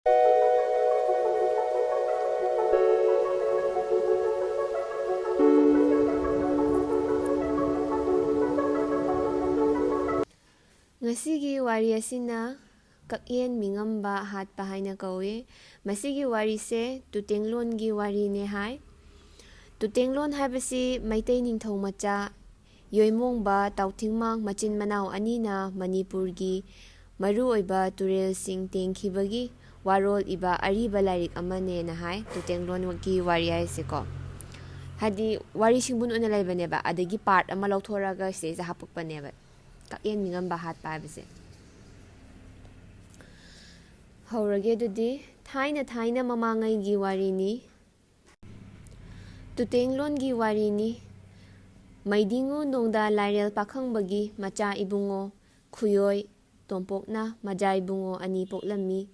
Ngasigi wari asina Kakyen Meengamba Hatpa haina kawi. Masigi wari se Tutenglon gi wari ne hai. Tutenglon haibasi Maitai Ningthau macha Yoimongba Tautingmang machin manau anina Manipurgi maru oiba turel sing tengkhibagi warol iba ariba lairik amane na hai Tutenglon gi wari haise ko. Hadi wari singbun una laibaneba adagi part ama lauthoraga se hapukpaneba. Kakyen Meengamba Hatpa haibase. Haurage dudi thaina mamangai gi wari ni. Tutenglon gi wari ni. Maidingu nongda lairel pakhang macha ibungo khuyoi tompokna maja ibungo ani poklammi.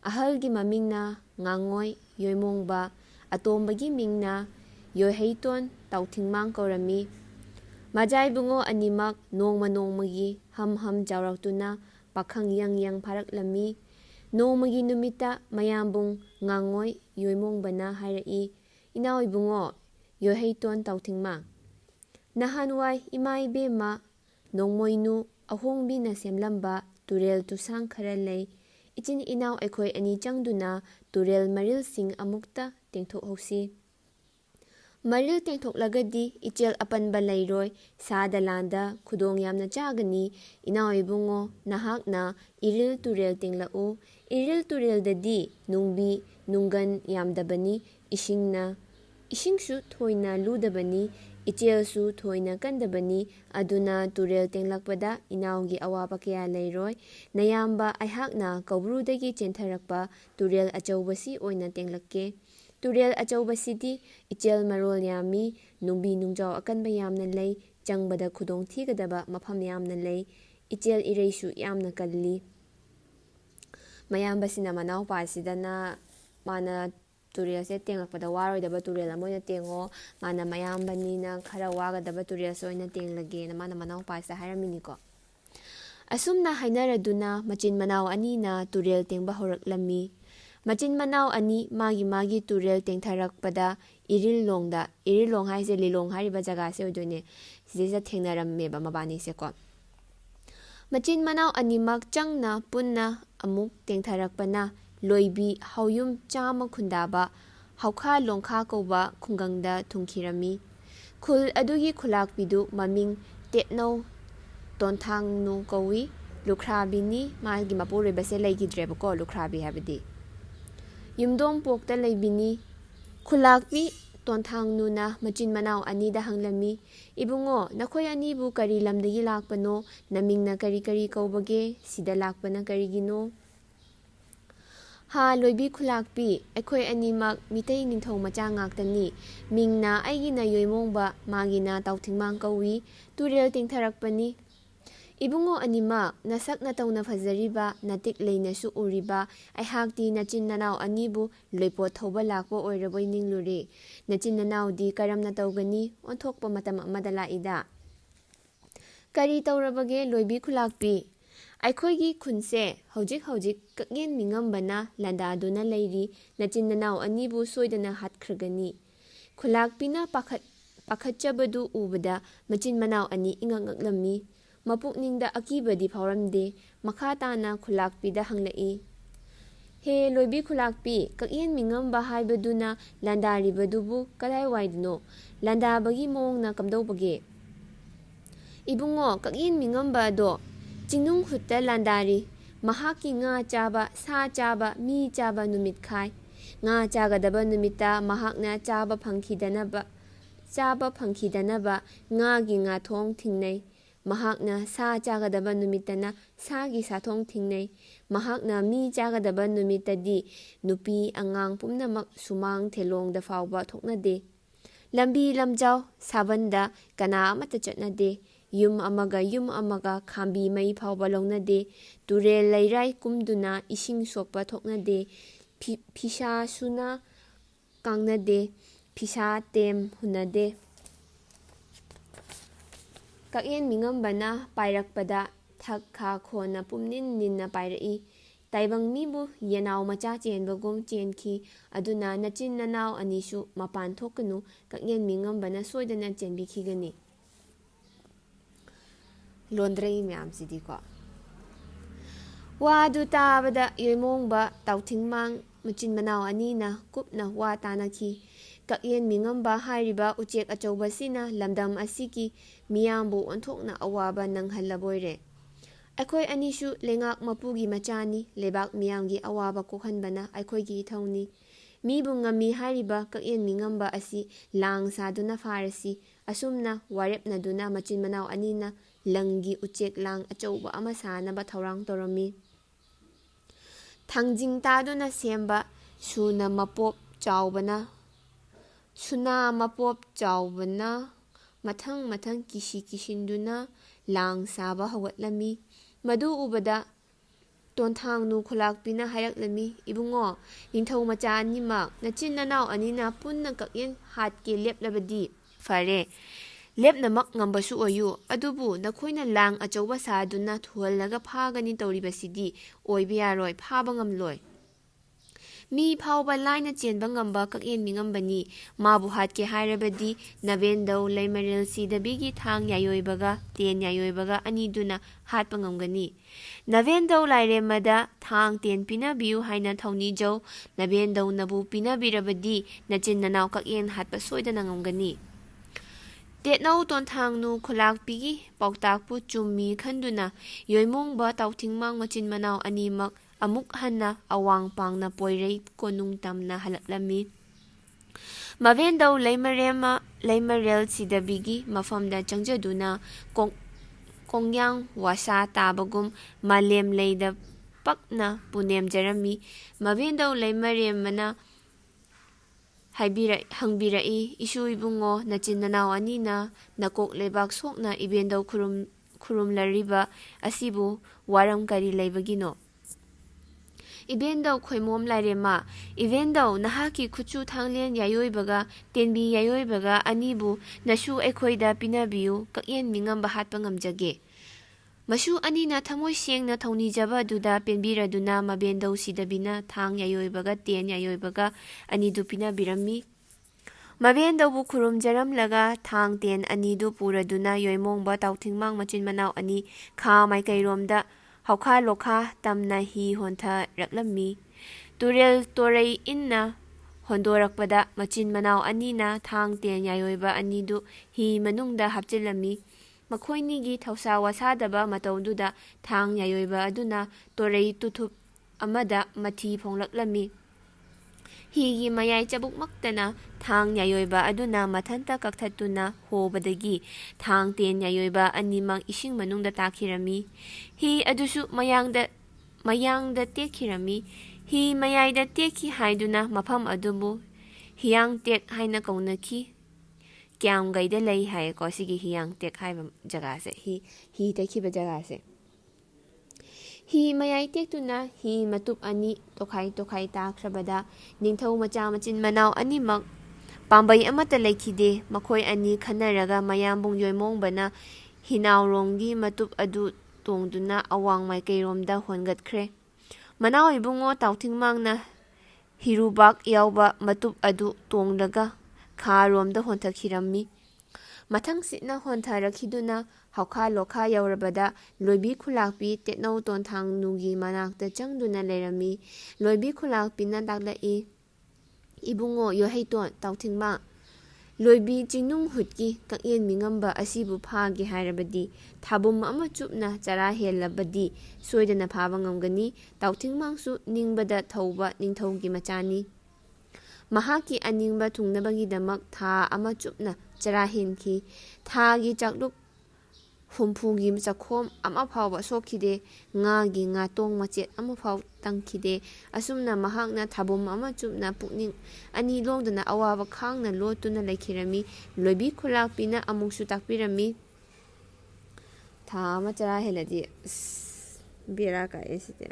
Ahalgi mamingna ngangoi yoimongba atombagi mingna yoiheiton tautingmang kaurami. Maja ibungo animak nongmagi ham jawraktuna pakhang yang pharaklammi. Nongmagi numita mayambung ngangoi yoimongbana hairai inaw ibungo yoiheiton tautingmang. Nahanwai ima ibema nongmoinu ahongbina semlamba turel tusang khara lei. Ichin inaw aikhoi ani changduna turel maril sing amukta tengthokhosi. Maril tengthoklagadi ichel apanba leiroi sada landa khudong yamna chagani inaw ibungo nahakna iril turel tenglau. Iril turel dadi nungbi nunggan yamdabani ishingsu thoina ludabani ichelsu thoina kandabani aduna turel tenglakpada inawgi awapa kaya leiroi nayamba aihakna kaubrudagi chentharakpa turel achawbasi oina tenglakke. Turel achawbasidi ichel marol yami nungbi nungjaw akanba yamna lei changbada khudong thigadaba mafam yamna lei ichel ireisu yamna kalli. Mayambasina manaw pasidana mana turel se tenglakpada waroidaba turel amoina tengo mana mayambanina khara wagadaba turel soina tenglage na mana manaw pasa hairamini ko. Asumna hainaraduna machin manaw anina turel tengba horaklammi. Machin manaw ani magi turel tengtharakpada irilong haise lilong hariba jaga se odoine sisa thengnarammeba mabani se ko. Machin manaw animak changna punna amuk tengtharakpana loibi hauyum chama khundaba haukha longkha koba khungangda thungkhirami. Khul adugi khulakpidu maming tetnau tonthangnu kowi lukrabini magi mapurebase leigidreba ko lukrabi habidi. Yumdom pokta leibini khulakpi tonthangnu na machin manaw anida hanglami. Ibungo nakhoi anibu kari lamdagi lakpano namingna kari kaubage sida lakpana karigino. Ha loibi khulakpi aikhoi animak Mitai Ningthau macha ngaktani mingna aigina yoimongba magina tautingmang kawi turel tengtharakpani. Ibungo anima nasak natawna fazariba natik leinasu uriba aihakti nachin nanaw anibu loipot thoba lakpo oiraboi ningluri. Nachin nanaw di karamna tawgani onthokpa matam amada laida. Kari tawrabage loibi khulakpi. Aikhoigi khunse hojik Kakyen Meengambana landaduna leiri nachin nanaw anibu soidana hatkhraggani. Khulakpina pakhatchabadu ubada machin manaw ani ingangaklammi. Mapukningda akibadi phauramde makhatana khulakpida hanglai. He loibi khulakpi Kakyen Meengamba haibaduna landaribadubu kadai waidno landabagi mongna kamdawbage. Ibungo Kakyen Meengamba do Chinung hutta landari mahaki nga chaba sa chaba mi chaba numit khai. Nga chagadaba numita mahakna chaba phangkhidanaba nga gi nga thong thingnei. Mahakna sa chagadaba numitana sa gi sa thong thingnei. Mahakna mi chagadaba numitadi nupi angang pumnamak sumang thelongda fawba thoknade. Lambi lamjaw sabanda kana amata chatnade. Yum amaga khambi mai phawba lawnade. Turel leirai kumduna ising sokpa thoknade. Phisha suna kangnade. Phisha tem hunade. Kakyen Meengambana pairakpada thakha khona pumnin ninna pairai. ꯇꯥꯏꯕꯪ ꯃꯤꯕꯨ ꯌꯦꯅꯥꯎ ꯃꯆꯥ ꯆꯦꯟꯕꯒꯨꯝ ꯆꯦꯟꯈꯤ ꯑꯗꯨꯅ ꯅꯆꯤꯟ ꯅꯅꯥꯎ ꯑꯅꯤꯁꯨ ꯃꯄꯥꯟ ꯊꯣꯛꯀꯅꯨ ꯀꯛꯌꯦꯟ ꯃꯤꯡꯉꯝꯕꯅ ꯁꯣꯏꯗꯅ ꯆꯦꯟꯕꯤꯈꯤꯒꯅꯤ꯫ ꯂꯣꯟꯗ꯭ꯔꯩ ꯃꯌꯥꯝꯁꯤꯗꯤꯀꯣ ꯋꯥꯗꯨ ꯇꯥꯕꯗ ꯌꯣꯏꯃꯣꯡꯕ ꯇꯥꯎꯊꯤꯡꯃꯥꯡ ꯃꯆꯤꯟ ꯃꯅꯥꯎ ꯑꯅꯤꯅ ꯀꯨꯞꯅ ꯋꯥ ꯇꯥꯅꯈꯤ꯫ ꯀꯛꯌꯦꯟ ꯃꯤꯡꯉꯝꯕ ꯍꯥꯏꯔꯤꯕ ꯎꯆꯦꯛ ꯑꯆꯧꯕꯁꯤꯅ ꯂꯝꯗꯝ ꯑꯁꯤꯒꯤ ꯃꯤꯌꯥꯝꯕꯨ ꯑꯣꯟꯊꯣꯛꯅ ꯑꯋꯥꯕ ꯅꯪꯍꯜꯂꯕꯣꯏꯔꯦ꯫ ꯑꯩꯈꯣꯏ ꯑꯅꯤꯁꯨ ꯂꯩꯉꯥꯛ ꯃꯄꯨꯒꯤ ꯃꯆꯥꯅꯤ, ꯂꯩꯕꯥꯛ ꯃꯤꯌꯥꯝꯒꯤ ꯑꯋꯥꯕ ꯀꯣꯛꯍꯟꯕꯅ ꯑꯩꯈꯣꯏꯒꯤ ꯏꯊꯧꯅꯤ꯫ ꯃꯤꯕꯨ ꯉꯝꯃꯤ ꯍꯥꯏꯔꯤꯕ ꯀꯛꯌꯦꯟ ꯃꯤꯡꯉꯝꯕ ꯑꯁꯤ ꯂꯥꯡ ꯁꯥꯗꯨꯅ ꯐꯥꯔꯁꯤ꯫ ꯑꯁꯨꯝꯅ ꯋꯥꯔꯦꯞꯅꯗꯨꯅ ꯃꯆꯤꯟ ꯃꯅꯥꯎ ꯑꯅꯤꯅ ꯂꯪꯒꯤ ꯎꯆꯦꯛ ꯂꯥꯡ ꯑꯆꯧꯕ ꯑꯃ ꯁꯥꯅꯕ ꯊꯧꯔꯥꯡ ꯇꯧꯔꯝꯃꯤ꯫ ꯊꯥꯡꯖꯤꯡ ꯇꯥꯗꯨꯅ ꯁꯦꯝꯕ ꯁꯨꯅꯥ ꯃꯄꯣꯞ ꯆꯥꯎꯕꯅ ꯃꯊꯪ ꯃꯊꯪ ꯀꯤꯁꯤꯟꯗꯨꯅ ꯂꯥꯡ ꯁꯥꯕ ꯍꯧꯒꯠꯂꯝꯃꯤ꯫ ꯃꯗꯨ ꯎꯕꯗ ꯇꯣꯟꯊꯥꯡꯅꯨ ꯈꯨꯂꯥꯛꯄꯤꯅ ꯍꯥꯏꯔꯛꯂꯝꯃꯤ, ꯏꯕꯨꯡꯉꯣ, ꯅꯤꯡꯊꯧ ꯃꯆꯥ ꯑꯅꯤꯃꯛ ꯅꯆꯤꯟ ꯅꯅꯥꯎ ꯑꯅꯤꯅ ꯄꯨꯟꯅ ꯀꯛꯌꯦꯟ ꯍꯥꯠꯀꯦ ꯂꯦꯞꯂꯕꯗꯤ ꯐꯔꯦ, ꯂꯦꯞꯅꯃꯛ ꯉꯝꯕꯁꯨ ꯑꯣꯏꯌꯨ꯫ ꯑꯗꯨꯕꯨ ꯅꯈꯣꯏꯅ ꯂꯥꯡ ꯑꯆꯧꯕ ꯁꯥꯗꯨꯅ ꯊꯨꯍꯜꯂꯒ ꯐꯥꯒꯅꯤ ꯇꯧꯔꯤꯕꯁꯤꯗꯤ ꯑꯣꯏꯕ ꯌꯥꯔꯣꯏ, ꯐꯥꯕ ꯉꯝꯂꯣꯏ꯫ ꯃꯤ ꯐꯥꯎꯕ ꯂꯥꯏꯅ ꯆꯦꯟꯕ ꯉꯝꯕ ꯀꯛꯌꯦꯟ ꯃꯤꯡꯉꯝꯕꯅꯤ꯫ ꯃꯥꯕꯨ ꯍꯥꯠꯀꯦ ꯍꯥꯏꯔꯕꯗꯤ ꯅꯕꯦꯟꯗꯧ ꯂꯩꯃꯔꯦꯜ ꯁꯤꯗꯕꯤꯒꯤ ꯊꯥꯡ ꯌꯥꯏꯑꯣꯏꯕꯒ ꯇꯦꯟ ꯌꯥꯏꯑꯣꯏꯕꯒ ꯑꯅꯤꯗꯨꯅ ꯍꯥꯠꯄ ꯉꯝꯒꯅꯤ꯫ ꯅꯕꯦꯟꯗꯧ ꯂꯥꯏꯔꯦꯝꯃꯗ ꯊꯥꯡ ꯇꯦꯟ ꯄꯤꯅꯕꯤꯌꯨ ꯍꯥꯏꯅ ꯊꯧꯅꯤꯖꯧ꯫ ꯅꯕꯦꯟꯗꯧꯅꯕꯨ ꯄꯤꯅꯕꯤꯔꯕꯗꯤ ꯅꯆꯤꯟ ꯅꯅꯥꯎ ꯀꯛꯌꯦꯟ ꯍꯥꯠꯄ ꯁꯣꯏꯗꯅ ꯉꯝꯒꯅꯤ꯫ ꯇꯦꯠꯅꯧ ꯇꯣꯟꯊꯥꯡꯅꯨ ꯈꯨꯂꯥꯛꯄꯤꯒꯤ ꯄꯥꯎꯇꯥꯛꯄꯨ ꯆꯨꯝꯃꯤ ꯈꯟꯗꯨꯅ ꯌꯣꯏꯃꯣꯡꯕ ꯇꯥꯎꯊꯤꯡꯃꯥꯡ ꯃꯆꯤꯟ ꯃꯅꯥꯎ ꯑꯅꯤꯃꯛ ꯑꯃꯨꯛ ꯍꯟꯅ ꯑꯋꯥꯡ ꯄꯥꯡꯅ ꯄꯣꯏꯔꯩ ꯀꯣꯅꯨꯡ ꯇꯝꯅ ꯍꯜꯂꯛꯂꯝꯃꯤ꯫ ꯃꯕꯦꯟꯗꯧ ꯂꯩꯃꯔꯦꯜ ꯁꯤꯗꯕꯤꯒꯤ ꯃꯐꯝꯗ ꯆꯪꯖꯗꯨꯅ ꯀꯣꯡꯌꯥꯡ ꯋꯥꯁꯥ ꯇꯥꯕꯒꯨꯝ ꯃꯥꯂꯦꯝ ꯂꯩꯗ ꯄꯛꯅ ꯄꯨꯅꯦꯝꯖꯔꯝꯃꯤ꯫ ꯃꯕꯦꯟꯗꯧ ꯂꯩꯃꯔꯦꯝꯃꯅ ꯍꯪꯕꯤꯔꯛꯏ, ꯏꯁꯨ ꯏꯕꯨꯡꯉꯣ, ꯅꯆꯤꯟ ꯅꯅꯥꯎ ꯑꯅꯤꯅ ꯅꯀꯣꯛ ꯂꯩꯕꯥꯛ ꯁꯣꯛꯅ ꯏꯕꯦꯟꯗꯧ ꯈꯨꯔꯨꯝꯂꯔꯤꯕ ꯑꯁꯤꯕꯨ ꯋꯥꯔꯝ ꯀꯔꯤ ꯂꯩꯕꯒꯤꯅꯣ? ꯏꯕꯦꯟꯗꯧ ꯈꯣꯏꯃꯣꯝ ꯂꯥꯏꯔꯦꯝꯃ, ꯏꯕꯦꯟꯗꯧ, ꯅꯍꯥꯛꯀꯤ ꯈꯨꯠꯆꯨ ꯊꯥꯡꯂꯦꯟ ꯌꯥꯏꯑꯣꯏꯕꯒ ꯇꯦꯟꯕꯤ ꯌꯥꯏꯑꯣꯏꯕꯒ ꯑꯅꯤꯕꯨ ꯅꯁꯨ ꯑꯩꯈꯣꯏꯗ ꯄꯤꯅꯕꯤꯌꯨ, ꯀꯛꯌꯦꯟ ꯃꯤꯡꯉꯝꯕ ꯍꯥꯠꯄ ꯉꯝꯖꯒꯦ꯫ ꯃꯁꯨ ꯑꯅꯤꯅ ꯊꯃꯣꯏ ꯁꯦꯡꯅ ꯊꯧꯅꯤꯖꯕ ꯑꯗꯨꯗ ꯄꯦꯟꯕꯤꯔꯗꯨꯅ ꯃꯕꯦꯟꯗꯧ ꯁꯤꯗꯕꯤꯅ ꯊꯥꯡ ꯌꯥꯏꯑꯣꯏꯕꯒ ꯇꯦꯟ ꯌꯥꯏꯑꯣꯏꯕꯒ ꯑꯅꯤꯗꯨ ꯄꯤꯅꯕꯤꯔꯝꯃꯤ꯫ ꯃꯕꯦꯟꯗꯧꯕꯨ ꯈꯨꯔꯨꯝꯖꯔꯝꯂꯒ ꯊꯥꯡ ꯇꯦꯟ ꯑꯅꯤꯗꯨ ꯄꯨꯔꯗꯨꯅ ꯌꯣꯏꯃꯣꯡꯕ ꯇꯥꯎꯊꯤꯡꯃꯥꯡ ꯃꯆꯤन ꯃꯅꯥꯎ ꯑꯅꯤ ꯈꯥ ꯃꯥꯏꯀꯩꯔꯣꯝꯗ ꯍꯧꯈꯥ ꯂꯣꯈꯥ ꯇꯝꯅ ꯍꯤ ꯍꯣꯟꯊꯔꯛꯂꯝꯃꯤ꯫ ꯇꯨꯔꯦꯜ ꯇꯣꯔꯩ ꯏꯟꯅ ꯍꯣꯟꯗꯣꯔꯛꯄꯗ ꯃꯆꯤꯟ ꯃꯅꯥꯎ ꯑꯅꯤꯅ ꯊꯥꯡ ꯇꯦꯟ ꯌꯥꯏꯑꯣꯏꯕ ꯑꯅꯤꯗꯨ ꯍꯤ ꯃꯅꯨꯡꯗ ꯍꯥꯞꯆꯤꯜꯂꯝꯃꯤ꯫ ꯃꯈꯣꯏꯅꯤꯒꯤ ꯊꯧꯁꯥ ꯋꯥꯁꯥꯗꯕ ꯃꯇꯧꯗꯨꯗ ꯊꯥꯡ ꯌꯥꯏꯑꯣꯏꯕ ꯑꯗꯨꯅ ꯇꯣꯔꯩ ꯇꯨꯊꯨꯞ ꯑꯃꯗ ꯃꯊꯤ ꯐꯣꯡꯂꯛꯂꯝꯃꯤ꯫ ꯍꯤꯒꯤ ꯃꯌꯥꯏ ꯆꯕꯨꯛꯃꯛꯇꯅ ꯊꯥꯡ ꯌꯥꯏꯑꯣꯏꯕ ꯑꯗꯨꯅ ꯃꯊꯟꯇ ꯀꯛꯊꯠꯇꯨꯅ ꯍꯣꯕꯗꯒꯤ ꯊꯥꯡ ꯇꯦꯟ ꯌꯥꯏꯑꯣꯏꯕ ꯑꯅꯤꯃꯛ ꯏꯁꯤꯡ ꯃꯅꯨꯡꯗ ꯇꯥꯈꯤꯔꯝꯃꯤ꯫ ꯍꯤ ꯑꯗꯨꯁꯨ ꯃꯌꯥꯡꯗ ꯇꯦꯛꯈꯤꯔꯝꯃꯤ꯫ ꯍꯤ ꯃꯌꯥꯏꯗ ꯇꯦꯛꯈꯤ ꯍꯥꯏꯗꯨꯅ ꯃꯐꯝ ꯑꯗꯨꯕꯨ ꯍꯤꯌꯥꯡꯇꯦꯛ ꯍꯥꯏꯅ ꯀꯧꯅꯈꯤ꯫ ꯀ꯭ꯌꯥꯝꯒꯩꯗ ꯂꯩ ꯍꯥꯏꯌꯦꯀꯣ ꯁꯤꯒꯤ ꯍꯤꯌꯥꯡꯇꯦꯛ ꯍꯥꯏꯕ ꯖꯒꯥꯁꯦ, ꯍꯤ ꯇꯦꯛꯈꯤꯕ ꯖꯒꯥꯁꯦ꯫ ꯍꯤ ꯃꯌꯥꯏ ꯇꯦꯛꯇꯨꯅ ꯍꯤ ꯃꯇꯨꯞ ꯑꯅꯤ ꯇꯣꯈꯥꯏ ꯇꯣꯈꯥꯏ ꯇꯥꯈ꯭ꯔꯕꯗ ꯅꯤꯡꯊꯧ ꯃꯆꯥ ꯃꯆꯤꯟ ꯃꯅꯥꯎ ꯑꯅꯤꯃꯛ ꯄꯥꯝꯕꯩ ꯑꯃꯠꯇ ꯂꯩꯈꯤꯗꯦ꯫ ꯃꯈꯣꯏ ꯑꯅꯤ ꯈꯟꯅꯔꯒ ꯃꯌꯥꯝꯕꯨꯡ ꯌꯣꯏꯃꯣꯡꯕꯅ ꯍꯤꯅꯥꯎꯔꯣꯡꯒꯤ ꯃꯇꯨꯞ ꯑꯗꯨ ꯇꯣꯡꯗꯨꯅ ꯑꯋꯥꯡ ꯃꯥꯏꯀꯩꯔꯣꯝꯗ ꯍꯣꯟꯒꯠꯈ꯭ꯔꯦ꯫ ꯃꯅꯥꯎ ꯏꯕꯨꯡꯉꯣ ꯇꯥꯎꯊꯤꯡꯃꯥꯡꯅ ꯍꯤꯔꯨꯕꯥꯛ ꯌꯥꯎꯕ ꯃꯇꯨꯞ ꯑꯗꯨ ꯇꯣꯡꯂꯒ ꯈꯥꯔꯣꯝꯗ ꯍꯣꯟꯊꯈꯤꯔꯝꯃꯤ꯫ ꯃꯊꯪꯁꯤꯠꯅ ꯍꯣꯟꯊꯔꯛꯈꯤꯗꯨꯅ ꯍꯧꯈꯥ ꯂꯣꯈꯥ ꯌꯧꯔꯕꯗ ꯂꯣꯏꯕꯤ ꯈꯨꯂꯥꯛꯄꯤ ꯇꯦꯠꯅꯧ ꯇꯣꯟꯊꯥꯡꯅꯨꯒꯤ ꯃꯅꯥꯛꯇ ꯆꯪꯗꯨꯅ ꯂꯩꯔꯝꯃꯤ꯫ ꯂꯣꯏꯕꯤ ꯈꯨꯂꯥꯛꯄꯤꯅ ꯇꯥꯛꯂꯛꯏ, ꯏꯕꯨꯡꯉꯣ ꯌꯣꯏꯍꯩꯇꯣꯟ ꯇꯥꯎꯊꯤꯡꯃꯥꯡ, ꯂꯣꯏꯕꯤ ꯆꯤꯡꯅꯨꯡꯍꯨꯠꯀꯤ ꯀꯛꯌꯦꯟ ꯃꯤꯡꯉꯝꯕ ꯑꯁꯤꯕꯨ ꯐꯥꯒꯦ ꯍꯥꯏꯔꯕꯗꯤ ꯊꯥꯕꯨꯝ ꯑꯃ ꯆꯨꯞꯅ ꯆꯔꯥ ꯍꯦꯜꯂꯕꯗꯤ ꯁꯣꯏꯗꯅ ꯐꯥꯕ ꯉꯝꯒꯅꯤ꯫ ꯇꯥꯎꯊꯤꯡꯃꯥꯡꯁꯨ ꯅꯤꯡꯕꯗ ꯊꯧꯕ ꯅꯤꯡꯊꯧꯒꯤ ꯃꯆꯥꯅꯤ꯫ ꯃꯍꯥꯛꯀꯤ ꯑꯅꯤꯡꯕ ꯊꯨꯡꯅꯕꯒꯤꯗꯃꯛ ꯊꯥ ꯑꯃ ꯆꯨꯞꯅ ꯆꯔꯥ ꯍꯦꯟꯈꯤ꯫ ꯊꯥꯒꯤ ꯆꯥꯛꯂꯨꯛ ꯍꯨꯝꯐꯨꯒꯤ ꯆꯈꯣꯝ ꯑꯃ ꯐꯥꯎꯕ ꯁꯣꯛꯈꯤꯗꯦ꯫ ꯉꯥꯒꯤ ꯉꯥꯇꯣꯡ ꯃꯆꯦꯠ ꯑꯃꯐꯥꯎ ꯇꯪꯈꯤꯗꯦ꯫ ꯑꯁꯨꯝꯅ ꯃꯍꯥꯛꯅ ꯊꯥꯕꯨꯝ ꯑꯃ ꯆꯨꯞꯅ ꯄꯨꯛꯅꯤꯡ ꯑꯅꯤ ꯂꯣꯡꯗꯅ ꯑꯋꯥꯕ ꯈꯥꯡꯅ ꯂꯣꯠꯇꯨꯅ ꯂꯩꯈꯤꯔꯝꯃꯤ꯫ ꯂꯣꯏꯕꯤ ꯈꯨꯂꯥꯛꯄꯤꯅ ꯑꯃꯨꯛꯁꯨ ꯇꯥꯛꯄꯤꯔꯝꯃꯤ, ꯊꯥ ꯑꯃ ꯆꯔꯥ ꯍꯦꯜꯂꯗꯤ ꯕꯦꯔꯥ ꯀꯥꯏꯑꯦ ꯁꯤꯗꯤ꯫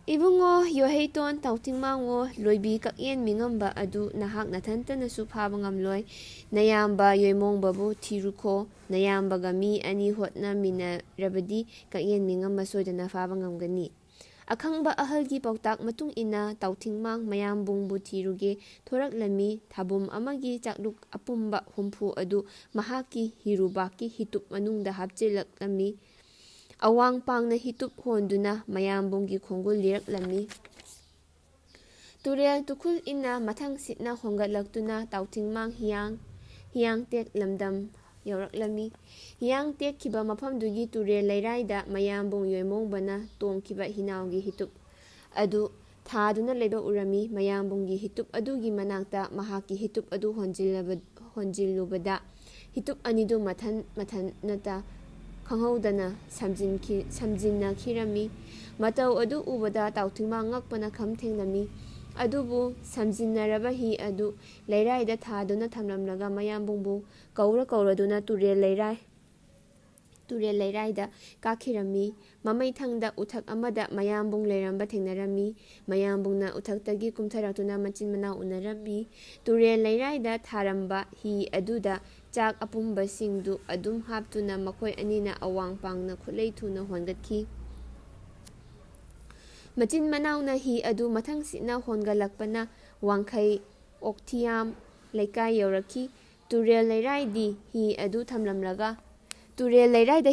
Ibungo yoheiton tautingmango loibi Kakyen Meengamba adu nahak nathantanasu phaba ngamloi nayamba yoimongbabu thiruko nayambaga mi ani hotna minarabadi Kakyen Meengamba soidana phaba ngamgani akhangba ahalgi pautak matung ina tautingmang mayambungbu thiruge thoraklami thabum amagi chakluk apumba humpu adu mahaki hirubaki hitup manungda hapchilaklami awang pangna hitup honduna mayambunggi khongul liraklami turel tukul ina mathang sitna hongatlaktuna tautingmang hiyang tek lamdam yauраklami hiyang tek khiba mafamdugi turel leiraida mayambung yoimongbana tongkiba hinawgi hitup adu thaduna leiba urami mayambunggi hitup adugi manakta mahaki hitup adu honjillubada hitup anidu mathan khanghaudana samjinna khirami matau adu ubada tautingmang ngakpana khamthenglami adubu samjinnaraba hi adu leiraida thaduna thamlamlaga mayambungbu kauraduna turel leiraida kakhirami mamaithangda uthak amada mayambung leiramba thengnarami mayambungna uthaktagi kumtharatuna machin manau unarami turel leiraida tharamba hi aduda chak apumba singdu adum haptuna makhoi anina awang pangna khulei thuna hongatkhi machin manauna hi adu mathang sitna hongalakpana wangkhai okthiam leikai yaurakhi turel leiraida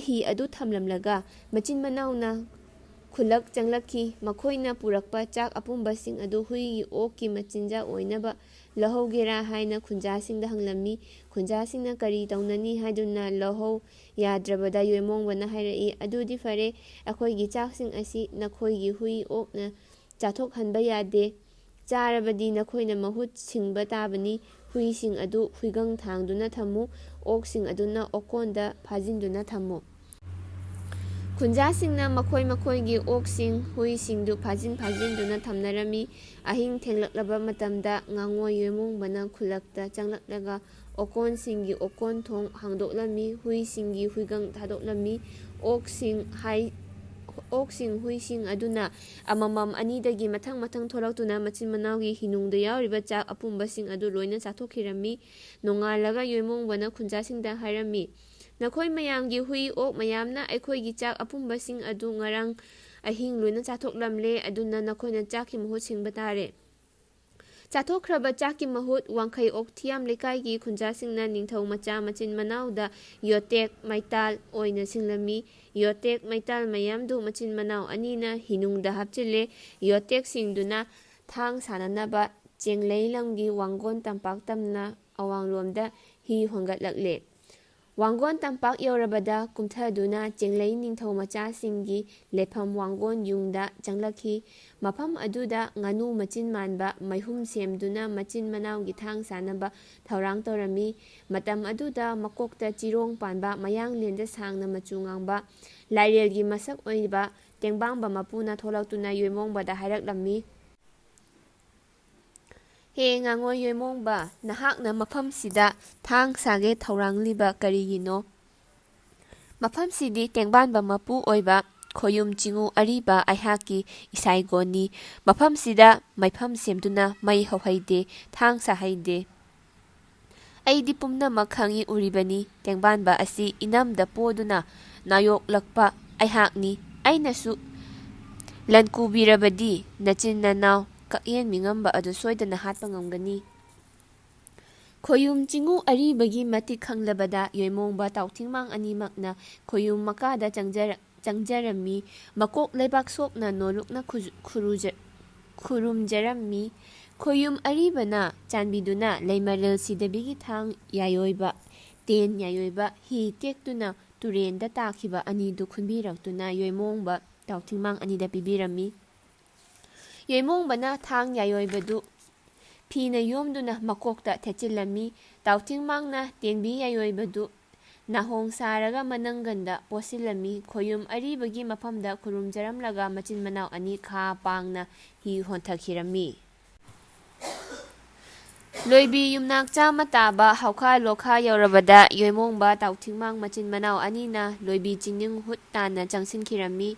hi adu thamlamlaga machin manauna khulak changlakhi makhoina purakpa chak apumba sing adu hui okki machinja oinaba lahogera haina khunjasingda hanglammi khunjasingna kari taunani haiduna lahou yadrabada yoimongbana hairai adudi fare akhoigi chaksing asi nakhoigi hui okna chathokhanba yade charabadi nakhoina mahut singba tabani huising adu huigang thangduna thamu oksing aduna okonda phajinduna thamu khunjasingna makhoigi oksing huisingdu phajinduna thamnarami ahing thenglaklaba matamda ngangoi yoimongbana khulakta changlaklaga okonsingi okon thong hangdoklami huisingi huigang thadoklami oksing huising aduna amamam anidagi mathang tholaktuna machin manawgi hinungda yauriba chak apumbasing adu loina chathokirami nongalaga yoimongbana khunjasingda hairami nakhoi mayamgi hui ok mayamna aikhoigi chak apumbasing adu ngarang ahing loina chathoklamle aduna nakhoina chakki mahut singba tare chathokhraba chakki mahut wangkhai okthiam lekaigi khunjasingna ningthau macha machin manauda yotek maital oina singlami yotek maital mayamdu machin manau anina hinungda hapchile yotek singduna thang sananaba chengleilamgi wanggon tampak tamna awanglomda hi hongatlakle wanggon tampak yaurabada kumthaduna chenglei ningthau machasingi lefam wanggon yungda changlakhi mafam aduda nganu machin manba maihum semduna machin manawgi thang sanaba thaurang torami matam aduda makokta chirong panba mayanglenda sangna machu ngangba lairelgi masak oiba tengbangba mapuna tholaktuna yoimongbada hairaklammi he ngangoi yoimongba nahakna mafamsida thang sage thaurangliba karigino mafamsidi tengbanba mapu oiba khoyum chingu ariba aihaki isaigoni mafamsida maifam semduna mai hohaide thang sahaide aidi pumna makhangi uribani tengbanba asi inamda poduna nayok lakpa aihakni ainasu lankubirabadi nachin nanaw Kakyen Meengamba adu soidana hatpa ngamgani khoyum chingu aribagi matik khanglabada yoimongba tautingmang animakna khoyum makada changjarami makok leibak sokna nolukna khurumjarammi khoyum aribana chanbiduna leimarel sidabigi thang yayoiba ten yayoiba hi tektuna turenda takhiba anidu khunbiraktuna yoimongba tautingmang anida pibirami yoimongbana thang yayoibadu phina yomduna makokta thechilami tautingmangna tenbi yayoibadu nahong saraga mananganda posilami khoyum aribagi mafamda khurumjaramlaga machin manaw ani kha pangna hi honthakirami loibi yumnak chama taba hawkha lokha yaurabada yoimongba tautingmang machin manaw anina loibi chingning hut tana changsinkirami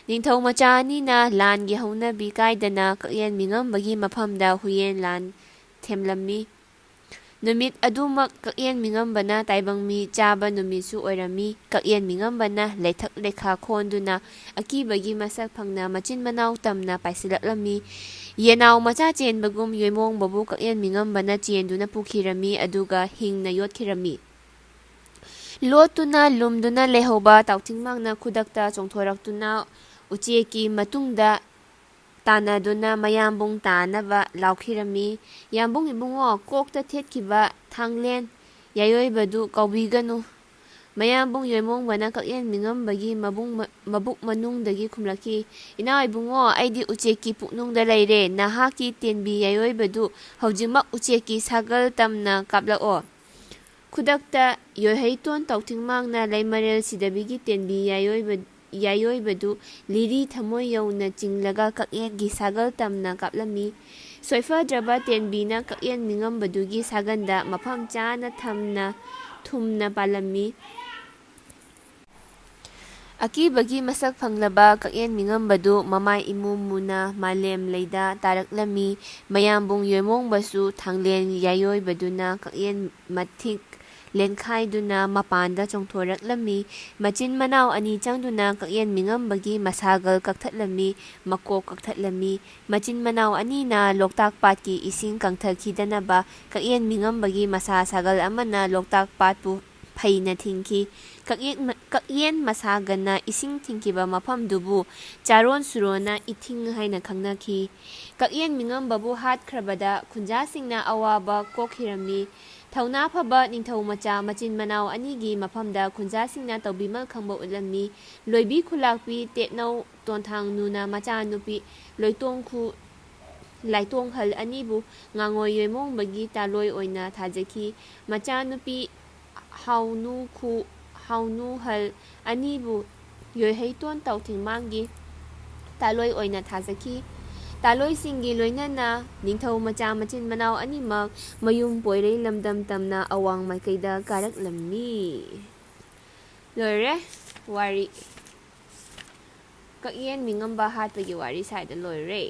ꯅꯤꯡꯊꯧ ꯃꯆꯥ ꯑꯅꯤꯅ ꯂꯥꯟꯒꯤ ꯍꯧꯅꯕꯤ ꯀꯥꯏꯗꯅ ꯀꯛꯌꯦꯟ ꯃꯤꯉꯝꯕꯒꯤ ꯃꯐꯝꯗ ꯍꯨꯌꯦꯟ ꯂꯥꯟ ꯊꯦꯝꯂꯝꯃꯤ꯫ ꯅꯨꯃꯤꯠ ꯑꯗꯨꯃꯛ ꯀꯛꯌꯦꯟ ꯃꯤꯉꯝꯕꯅ ꯇꯥꯏꯕꯪꯃꯤ ꯆꯥꯕ ꯅꯨꯃꯤꯠꯁꯨ ꯑꯣꯏꯔꯝꯃꯤ꯫ ꯀꯛꯌꯦꯟ ꯃꯤꯉꯝꯕꯅ ꯂꯩꯊꯛ ꯂꯩꯈꯥ ꯈꯣꯟꯗꯨꯅ ꯑꯀꯤꯕꯒꯤ ꯃꯁꯛ ꯐꯪꯅ ꯃꯆꯤꯟ ꯃꯅꯥꯎ ꯇꯝꯅ ꯄꯥꯏꯁꯤꯜꯂꯛꯂꯝꯃꯤ꯫ ꯌꯦꯅꯥꯎ ꯃꯆꯥ ꯆꯦꯟꯕꯒꯨꯝ ꯌꯣꯏꯃꯣꯡꯕꯕꯨ ꯀꯛꯌꯦꯟ ꯃꯤꯉꯝꯕꯅ ꯆꯦꯟꯗꯨꯅ ꯄꯨꯈꯤꯔꯝꯃꯤ ꯑꯗꯨꯒ ꯍꯤꯡꯅ ꯌꯣꯠꯈꯤꯔꯝꯃꯤ꯫ ꯂꯣꯠꯇꯨꯅ ꯂꯨꯝꯗꯨꯅ ꯂꯩꯍꯧꯕ ꯇꯥꯎꯊꯤꯡꯃꯥꯡꯅ ꯈꯨꯗꯛꯇ ꯆꯣꯡꯊꯣꯔꯛꯇꯨꯅ ꯎꯆꯦꯛꯀꯤ ꯃꯇꯨꯡꯗ ꯇꯥꯟꯅꯗꯨꯅ ꯃꯌꯥꯝꯕꯨꯡ ꯇꯥꯅꯕ ꯂꯥꯎꯈꯤꯔꯝꯃꯤ꯫ ꯌꯥꯝꯕꯨꯡ ꯏꯕꯨꯡꯉꯣ, ꯀꯣꯛꯇ ꯊꯦꯠꯈꯤꯕ ꯊꯥꯡꯂꯦꯟ ꯌꯥꯏꯑꯣꯏꯕꯗꯨ ꯀꯥꯎꯕꯤꯒꯅꯨ꯫ ꯃꯌꯥꯝꯕꯨꯡ ꯌꯣꯏꯃꯣꯡꯕꯅ ꯀꯛꯌꯦꯟ ꯃꯤꯉꯝꯕꯒꯤ ꯃꯕꯨꯛ ꯃꯅꯨꯡꯗꯒꯤ ꯈꯨꯝꯂꯛꯈꯤ꯫ ꯏꯅꯥꯎ ꯏꯕꯨꯡꯉꯣ, ꯑꯩꯗꯤ ꯎꯆꯦꯛꯀꯤ ꯄꯨꯛꯅꯨꯡꯗ ꯂꯩꯔꯦ꯫ ꯅꯍꯥꯛꯀꯤ ꯇꯦꯟꯕꯤ ꯌꯥꯏꯑꯣꯏꯕꯗꯨ ꯍꯧꯖꯤꯛꯃꯛ ꯎꯆꯦꯛꯀꯤ ꯁꯥꯒꯜ ꯇꯝꯅ ꯀꯥꯞꯂꯛꯑꯣ꯫ ꯈꯨꯗꯛꯇ ꯌꯣꯏꯍꯩꯇꯣꯟ ꯇꯥꯎꯊꯤꯡꯃꯥꯡꯅ ꯂꯩꯃꯔꯦꯜ ꯁꯤꯗꯕꯤꯒꯤ ꯇꯦꯟꯕꯤ ꯌꯥꯏꯑꯣꯏꯕꯗꯨ ꯂꯤꯔꯤ ꯊꯃꯣꯏ ꯌꯧꯅ ꯆꯤꯡꯂꯒ ꯀꯛꯌꯦꯟꯒꯤ ꯁꯥꯒꯜ ꯇꯝꯅ ꯀꯥꯞꯂꯝꯃꯤ꯫ ꯁꯣꯏꯐꯗ꯭ꯔꯕ ꯇꯦꯟꯕꯤꯅ ꯀꯛꯌꯦꯟ ꯃꯤꯉꯝꯕꯗꯨꯒꯤ ꯁꯥꯒꯟꯗ ꯃꯐꯝ ꯆꯥꯅ ꯊꯨꯝꯅ ꯄꯥꯜꯂꯝꯃꯤ꯫ ꯑꯀꯤꯕꯒꯤ ꯃꯁꯛ ꯐꯪꯂꯕ ꯀꯛꯌꯦꯟ ꯃꯤꯉꯝꯕꯗꯨ ꯃꯃꯥꯏ ꯏꯃꯨ ꯃꯨꯅ ꯃꯥꯂꯦꯝ ꯂꯩꯗ ꯇꯥꯔꯛꯂꯝꯃꯤ꯫ ꯃꯌꯥꯝꯕꯨꯡ ꯌꯣꯏꯃꯣꯡꯕꯁꯨ ꯊꯥꯡꯂꯦꯟ ꯌꯥꯏꯑꯣꯏꯕꯗꯨꯅ ꯀꯛꯌꯦꯟ ꯃꯊꯤꯛ ꯂꯦꯟꯈꯥꯏꯗꯨꯅ ꯃꯄꯥꯟꯗ ꯆꯣꯡꯊꯣꯔꯛꯂꯝꯃꯤ꯫ ꯃꯆꯤꯟ ꯃꯅꯥꯎ ꯑꯅꯤ ꯆꯪꯗꯨꯅ ꯀꯛꯌꯦꯟ ꯃꯤꯉꯝꯕꯒꯤ ꯃꯁꯥꯒꯜ ꯀꯛꯊꯠꯂꯝꯃꯤ, ꯃꯀꯣꯛ ꯀꯛꯊꯠꯂꯝꯃꯤ꯫ ꯃꯆꯤꯟ ꯃꯅꯥꯎ ꯑꯅꯤꯅ ꯂꯣꯛꯇꯥꯛ ꯄꯥꯠꯀꯤ ꯏꯁꯤꯡ ꯀꯪꯊꯈꯤꯗꯅꯕ ꯀꯛꯌꯦꯟ ꯃꯤꯉꯝꯕꯒꯤ ꯃꯁꯥ ꯁꯥꯒꯜ ꯑꯃꯅ ꯂꯣꯛꯇꯥꯛ ꯄꯥꯠꯄꯨ ꯐꯩꯅ ꯊꯤꯡꯈꯤ꯫ ꯀꯛꯌꯦꯟ ꯃꯁꯥꯒꯅ ꯏꯁꯤꯡ ꯊꯤꯡꯈꯤꯕ ꯃꯐꯝꯗꯨꯕꯨ ꯆꯥꯔꯣꯟ ꯁꯨꯔꯣꯟꯅ ꯏꯊꯤꯡ ꯍꯥꯏꯅ ꯈꯪꯅꯈꯤ꯫ ꯀꯛꯌꯦꯟ ꯃꯤꯉꯝꯕꯕꯨ ꯍꯥꯠꯈ꯭ꯔꯕꯗ ꯈꯨꯟꯖꯥꯁꯤꯡꯅ ꯑꯋꯥꯕ ꯀꯣꯛꯈꯤꯔꯝꯃꯤ꯫ ꯊꯧꯅꯥ ꯐꯕ ꯅꯤꯡꯊꯧ ꯃꯆꯥ ꯃꯆꯤꯟ ꯃꯅꯥꯎ ꯑꯅꯤꯒꯤ ꯃꯐꯝꯗ ꯈꯨꯟꯖꯥꯁꯤꯡꯅ ꯇꯧꯕꯤꯃꯜ ꯈꯪꯕ ꯎꯠꯂꯝꯃꯤ꯫ ꯂꯣꯏꯕꯤ ꯈꯨꯂꯥꯛꯄꯤ ꯇꯦꯠꯅꯧ ꯇꯣꯟꯊꯥꯡꯅꯨꯅ ꯃꯆꯥꯅꯨꯄꯤ ꯂꯥꯏꯇꯣꯡꯍꯜ ꯑꯅꯤꯕꯨ ꯉꯥꯉꯣꯏ ꯌꯣꯏꯃꯣꯡꯕꯒꯤ ꯇꯥꯂꯣꯏ ꯑꯣꯏꯅ ꯊꯥꯖꯈꯤ꯫ ꯃꯆꯥꯅꯨꯄꯤ ꯍꯥꯎꯅꯨꯍꯜ ꯑꯅꯤꯕꯨ ꯌꯣꯏꯍꯩꯇꯣꯟ ꯇꯥꯎꯊꯤꯡꯃꯥꯡꯒꯤ ꯇꯥꯂꯣꯏ ꯑꯣꯏꯅ ꯊꯥꯖꯈꯤ꯫ ꯇꯥꯂꯣꯏꯁꯤꯡꯒꯤ ꯂꯣꯏꯅꯅ ꯅꯤꯡꯊꯧ ꯃꯆꯥ ꯃꯆꯤꯟ ꯃꯅꯥꯎ ꯑꯅꯤꯃꯛ ꯃꯌꯨꯝ ꯄꯣꯏꯔꯩ ꯂꯝꯗꯝ ꯇꯝꯅ ꯑꯋꯥꯡ ꯃꯥꯏꯀꯩꯗ ꯀꯥꯔꯛꯂꯝꯃꯤ꯫ ꯂꯣꯏꯔꯦ ꯋꯥꯔꯤ꯫ ꯀꯛꯌꯦꯟ ꯃꯤꯉꯝꯕ ꯍꯥꯠꯄꯒꯤ ꯋꯥꯔꯤ ꯁ꯭ꯋꯥꯏꯗ ꯂꯣꯏꯔꯦ꯫